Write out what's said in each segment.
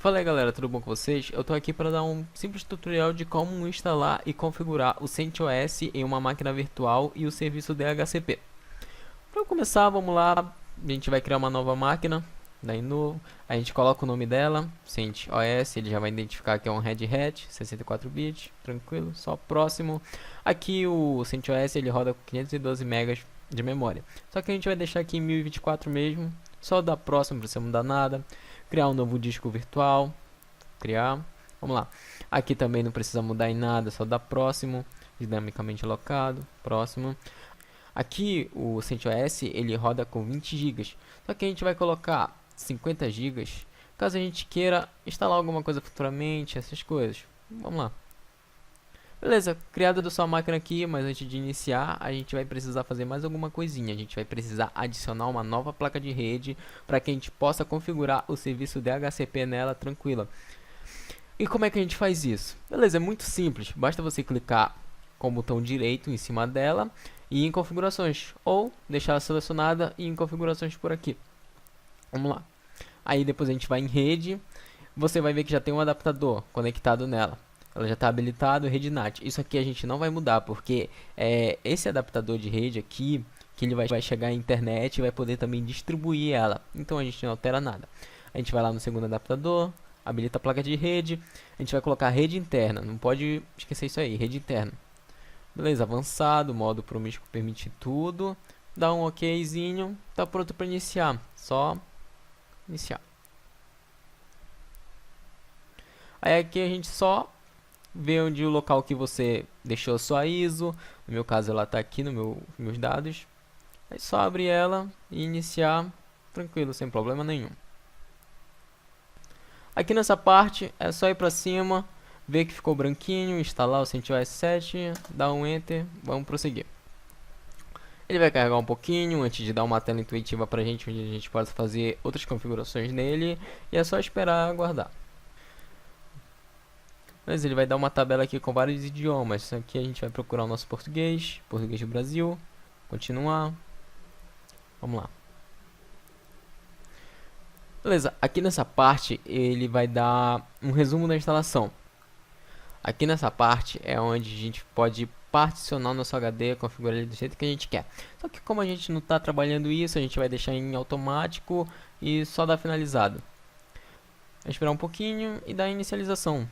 Fala aí galera, tudo bom com vocês? Eu tô aqui para dar um simples tutorial de como instalar e configurar o CentOS em uma máquina virtual e o serviço DHCP. Para começar, vamos lá, a gente vai criar uma nova máquina, daí novo, a gente coloca o nome dela, CentOS, ele já vai identificar que é um Red Hat, 64 bits, tranquilo, só próximo. Aqui o CentOS ele roda com 512 MB de memória, só que a gente vai deixar aqui em 1024 mesmo, só dar próximo para você mudar nada. Criar um novo disco virtual, vamos lá, aqui também não precisa mudar em nada, só dar próximo, dinamicamente alocado, próximo. Aqui o CentOS ele roda com 20 GB, só que a gente vai colocar 50 GB, caso a gente queira instalar alguma coisa futuramente, essas coisas. Vamos lá. Beleza, criada da sua máquina aqui, mas antes de iniciar, a gente vai precisar fazer mais alguma coisinha. A gente vai precisar adicionar uma nova placa de rede para que a gente possa configurar o serviço DHCP nela tranquila. E como é que a gente faz isso? Beleza, é muito simples. Basta você clicar com o botão direito em cima dela e em configurações, ou deixar ela selecionada e em configurações por aqui. Vamos lá. Aí depois a gente vai em rede, você vai ver que já tem um adaptador conectado nela. Ela já está habilitado, rede NAT. Isso aqui a gente não vai mudar, porque esse adaptador de rede aqui, que ele vai chegar à internet e vai poder também distribuir ela. Então a gente não altera nada. A gente vai lá no segundo adaptador, habilita a placa de rede. A gente vai colocar rede interna, não pode esquecer isso aí, rede interna. Beleza, avançado, modo promíscuo permite tudo. Dá um okzinho, tá pronto para iniciar. Só iniciar. Aí aqui a gente só ver onde o local que você deixou a sua ISO, no meu caso ela está aqui nos meus dados, é só abrir ela e iniciar tranquilo, sem problema nenhum. Aqui nessa parte é só ir para cima, ver que ficou branquinho, instalar o CentOS 7, dar um Enter, vamos prosseguir. Ele vai carregar um pouquinho antes de dar uma tela intuitiva para a gente, onde a gente pode fazer outras configurações nele, e é só esperar aguardar. Mas ele vai dar uma tabela aqui com vários idiomas. Aqui a gente vai procurar o nosso português, português do Brasil, continuar. Vamos lá. Beleza, aqui nessa parte ele vai dar um resumo da instalação. Aqui nessa parte é onde a gente pode particionar o nosso HD, configurar ele do jeito que a gente quer. Só que como a gente não está trabalhando isso, a gente vai deixar em automático e só dar finalizado. Vai esperar um pouquinho e dar inicialização.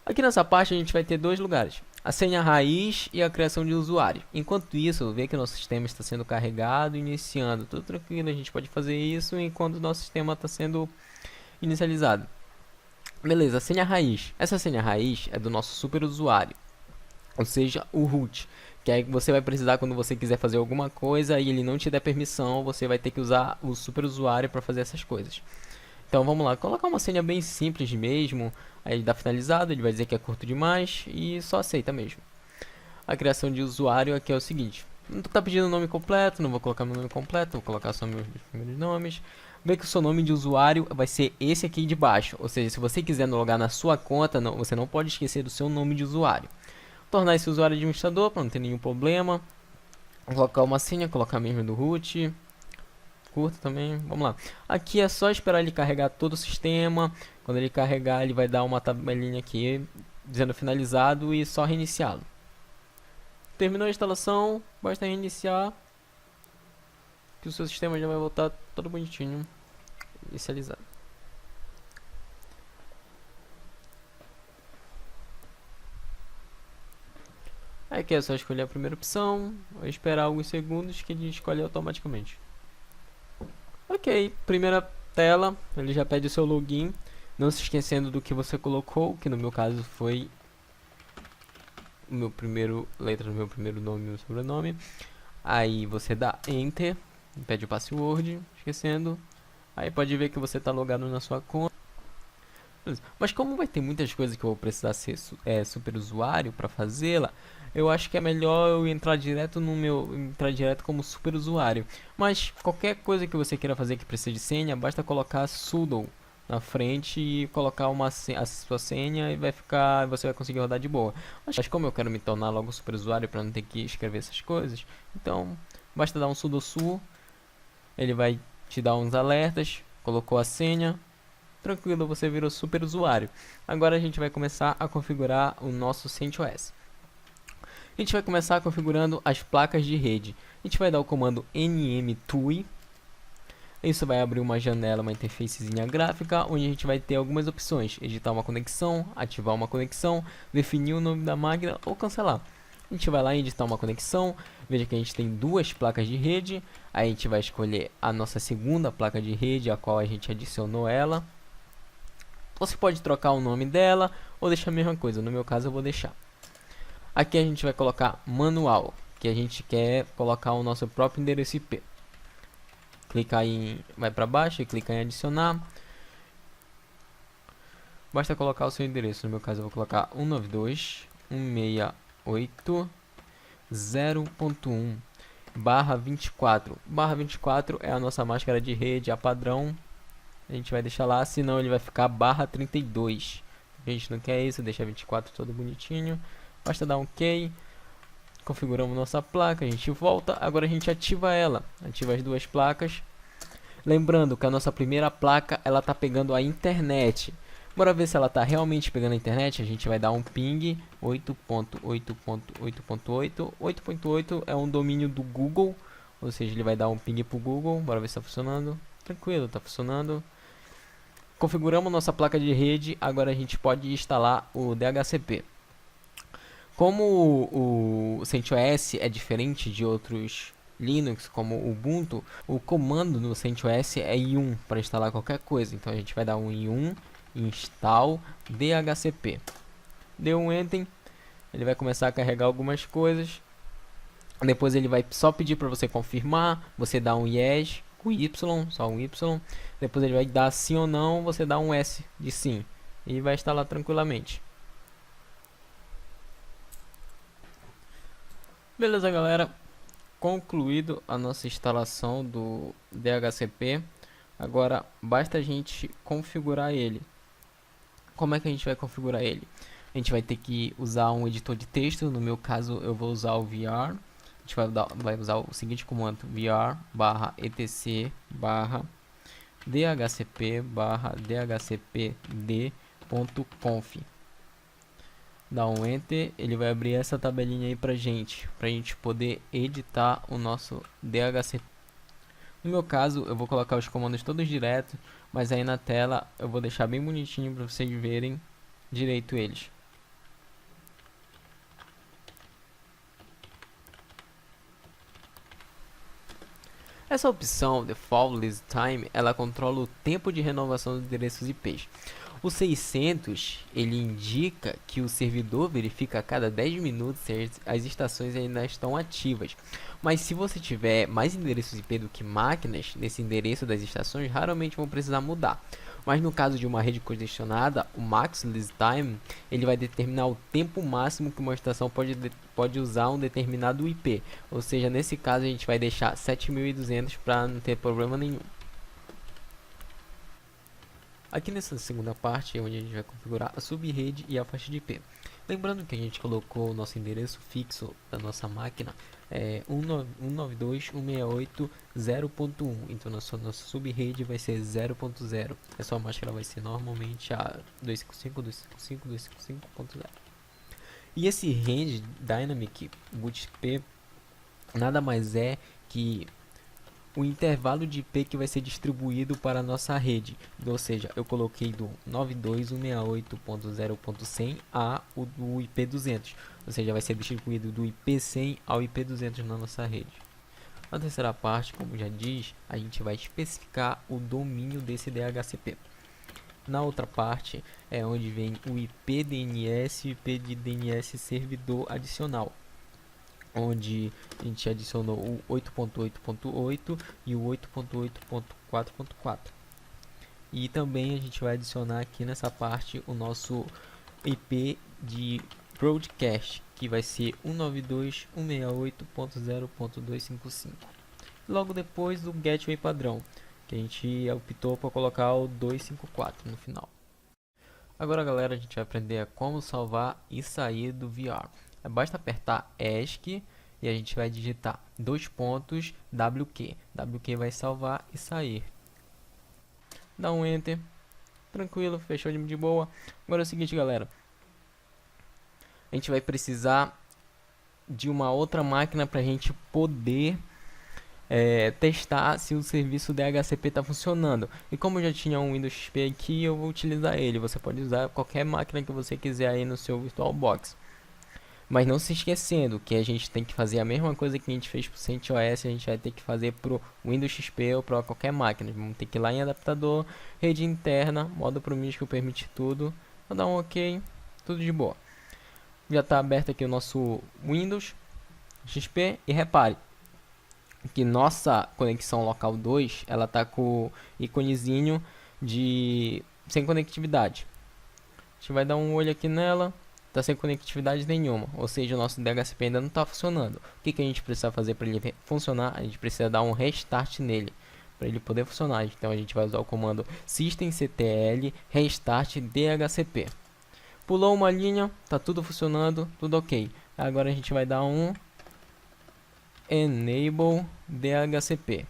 Aqui nessa parte a gente vai ter dois lugares, a senha raiz e a criação de usuário. Enquanto isso, vê que o nosso sistema está sendo carregado, iniciando, tudo tranquilo, a gente pode fazer isso enquanto o nosso sistema está sendo inicializado. Beleza, senha raiz. Essa senha raiz é do nosso super usuário, ou seja, o root, que aí você vai precisar quando você quiser fazer alguma coisa e ele não te der permissão, você vai ter que usar o super usuário para fazer essas coisas. Então vamos lá, colocar uma senha bem simples mesmo, aí dá finalizado, ele vai dizer que é curto demais e só aceita mesmo. A criação de usuário aqui é o seguinte, não está pedindo o nome completo, não vou colocar meu nome completo, vou colocar só meus primeiros nomes. Vê que o seu nome de usuário vai ser esse aqui de baixo, ou seja, se você quiser logar na sua conta, você não pode esquecer do seu nome de usuário. Tornar esse usuário administrador para não ter nenhum problema, colocar uma senha, colocar mesmo do root. Curto também, vamos lá. Aqui é só esperar ele carregar todo o sistema. Quando ele carregar, ele vai dar uma tabelinha aqui dizendo finalizado e só reiniciá-lo. Terminou a instalação, basta reiniciar que o seu sistema já vai voltar todo bonitinho, inicializado. Aqui é só escolher a primeira opção, esperar alguns segundos que ele escolhe automaticamente. Ok, primeira tela, ele já pede o seu login, não se esquecendo do que você colocou, que no meu caso foi letra do meu primeiro nome e meu sobrenome. Aí você dá Enter, pede o password, esquecendo. Aí pode ver que você está logado na sua conta. Mas como vai ter muitas coisas que eu vou precisar ser super usuário para fazê-la, eu acho que é melhor eu entrar direto como super usuário. Mas qualquer coisa que você queira fazer que precise de senha, basta colocar sudo na frente e colocar a sua senha e você vai conseguir rodar de boa. Mas como eu quero me tornar logo super usuário para não ter que escrever essas coisas, então basta dar um sudo su, ele vai te dar uns alertas, colocou a senha. Tranquilo, você virou super usuário. Agora a gente vai começar a configurar o nosso CentOS. A gente vai começar configurando as placas de rede. A gente vai dar o comando nmtui. Isso vai abrir uma janela, uma interfacezinha gráfica, onde a gente vai ter algumas opções: editar uma conexão, ativar uma conexão, definir o nome da máquina ou cancelar. A gente vai lá em editar uma conexão. Veja que a gente tem duas placas de rede. Aí a gente vai escolher a nossa segunda placa de rede, a qual a gente adicionou ela. Você pode trocar o nome dela ou deixar a mesma coisa. No meu caso eu vou deixar. Aqui a gente vai colocar manual, que a gente quer colocar o nosso próprio endereço IP. Clica em, vai para baixo e clica em adicionar. Basta colocar o seu endereço. No meu caso eu vou colocar 192.168.0.1/24. /24 é a nossa máscara de rede, a padrão. A gente vai deixar lá, senão ele vai ficar /32. A gente não quer isso, deixa 24 todo bonitinho. Basta dar um OK. Configuramos nossa placa, a gente volta. Agora a gente ativa ela. Ativa as duas placas. Lembrando que a nossa primeira placa, ela tá pegando a internet. Bora ver se ela tá realmente pegando a internet. A gente vai dar um ping 8.8.8.8. 8.8 é um domínio do Google, ou seja, ele vai dar um ping pro Google. Bora ver se tá funcionando. Tranquilo, tá funcionando. Configuramos nossa placa de rede. Agora a gente pode instalar o DHCP. Como o CentOS é diferente de outros Linux, como o Ubuntu, o comando no CentOS é yum para instalar qualquer coisa. Então a gente vai dar um yum install DHCP. Deu um enter, ele vai começar a carregar algumas coisas. Depois ele vai só pedir para você confirmar, você dá um yes com Y, só um Y. Depois ele vai dar sim ou não, você dá um S de sim e vai instalar tranquilamente. Beleza, galera, concluído a nossa instalação do DHCP. Agora basta a gente configurar ele. Como é que a gente vai configurar ele? A gente vai ter que usar um editor de texto. No meu caso eu vou usar o VR. A gente vai usar o seguinte comando: var/etc/dhcp/dhcpd.conf. Dá um enter, ele vai abrir essa tabelinha aí pra gente poder editar o nosso DHCP. No meu caso eu vou colocar os comandos todos direto, mas aí na tela eu vou deixar bem bonitinho para vocês verem direito eles. Essa opção Default List Time, ela controla o tempo de renovação dos endereços IPs. O 600, ele indica que o servidor verifica a cada 10 minutos se as estações ainda estão ativas. Mas se você tiver mais endereços IP do que máquinas, nesse endereço das estações raramente vão precisar mudar. Mas no caso de uma rede congestionada, o Max List Time, ele vai determinar o tempo máximo que uma estação pode usar um determinado IP. Ou seja, nesse caso a gente vai deixar 7200 para não ter problema nenhum. Aqui nessa segunda parte é onde a gente vai configurar a subrede e a faixa de IP. Lembrando que a gente colocou o nosso endereço fixo da nossa máquina 192.168.0.1. Então nossa subrede vai ser 0.0. A sua máscara vai ser normalmente a 255.255.255.0. E esse range dynamic bootp nada mais é que o intervalo de IP que vai ser distribuído para a nossa rede. Ou seja, eu coloquei do 92.168.0.100 a o do IP 200. Ou seja, vai ser distribuído do IP 100 ao IP 200 na nossa rede. Na terceira parte, como já diz, a gente vai especificar o domínio desse DHCP. Na outra parte é onde vem o IP DNS e o IP de DNS servidor adicional, onde a gente adicionou o 8.8.8 e o 8.8.4.4. E também a gente vai adicionar aqui nessa parte o nosso IP de broadcast, que vai ser 192.168.0.255. Logo depois do gateway padrão, que a gente optou por colocar o 254 no final. Agora, galera, a gente vai aprender a como salvar e sair do VR. Basta apertar ESC e a gente vai digitar WQ. WQ vai salvar e sair. Dá um enter. tranquilo, fechou de boa. Agora é o seguinte, galera, a gente vai precisar de uma outra máquina para a gente poder testar se o serviço DHCP está funcionando. E como eu já tinha um Windows XP aqui, eu vou utilizar ele. Você pode usar qualquer máquina que você quiser aí no seu VirtualBox. Mas não se esquecendo que a gente tem que fazer a mesma coisa que a gente fez para o CentOS, a gente vai ter que fazer para o Windows XP ou para qualquer máquina. Vamos ter que ir lá em adaptador, rede interna, modo promíscuo permite tudo. Vou dar um OK, tudo de boa. Já está aberto aqui o nosso Windows XP e repare que nossa conexão local 2, ela tá com o íconezinho de sem conectividade. A gente vai dar um olho aqui nela, tá sem conectividade nenhuma, ou seja, o nosso DHCP ainda não está funcionando. O que a gente precisa fazer para ele funcionar? A gente precisa dar um restart nele para ele poder funcionar. Então a gente vai usar o comando systemctl restart DHCP. Pulou uma linha, tá tudo funcionando, tudo ok. Agora a gente vai dar um Enable DHCP.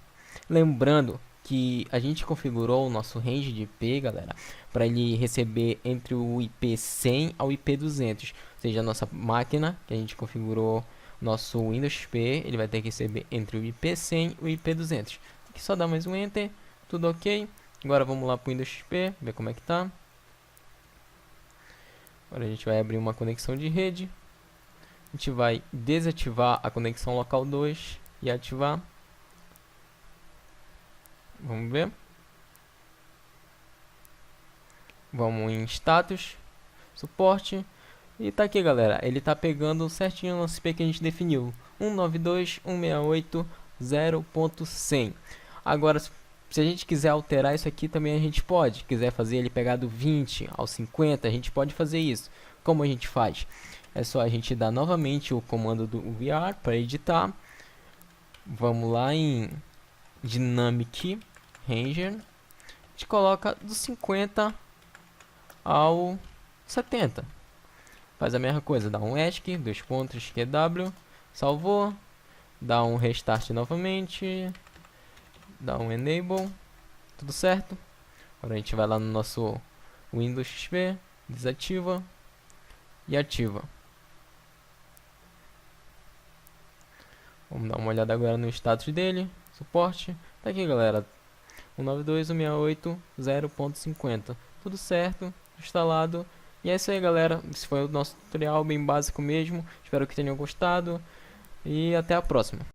Lembrando que a gente configurou o nosso range de IP, galera, para ele receber entre o IP 100 ao IP 200. Ou seja, a nossa máquina que a gente configurou, nosso Windows XP, ele vai ter que receber entre o IP 100 e o IP 200. Aqui só dá mais um Enter, tudo ok. Agora vamos lá para o Windows XP, ver como é que tá. Agora a gente vai abrir uma conexão de rede. A gente vai desativar a conexão local 2 e ativar. Vamos ver. Vamos em status, suporte. E tá aqui, galera. Ele tá pegando certinho o nosso IP que a gente definiu. 192.168.0.100. Agora, se a gente quiser alterar isso aqui, também a gente pode. Quiser fazer ele pegar do 20 ao 50, a gente pode fazer isso. Como a gente faz? É só a gente dar novamente o comando do VR para editar. Vamos lá em Dynamic Ranger. A gente coloca do 50 ao 70. Faz a mesma coisa, dá um ESC, dois pontos, QW, salvou, dá um restart novamente, dá um Enable, tudo certo. Agora a gente vai lá no nosso Windows XP, desativa e ativa. Vamos dar uma olhada agora no status dele, suporte. Tá aqui, galera, 192.168.0.50. Tudo certo, instalado. E é isso aí, galera. Esse foi o nosso tutorial bem básico mesmo. Espero que tenham gostado. E até a próxima.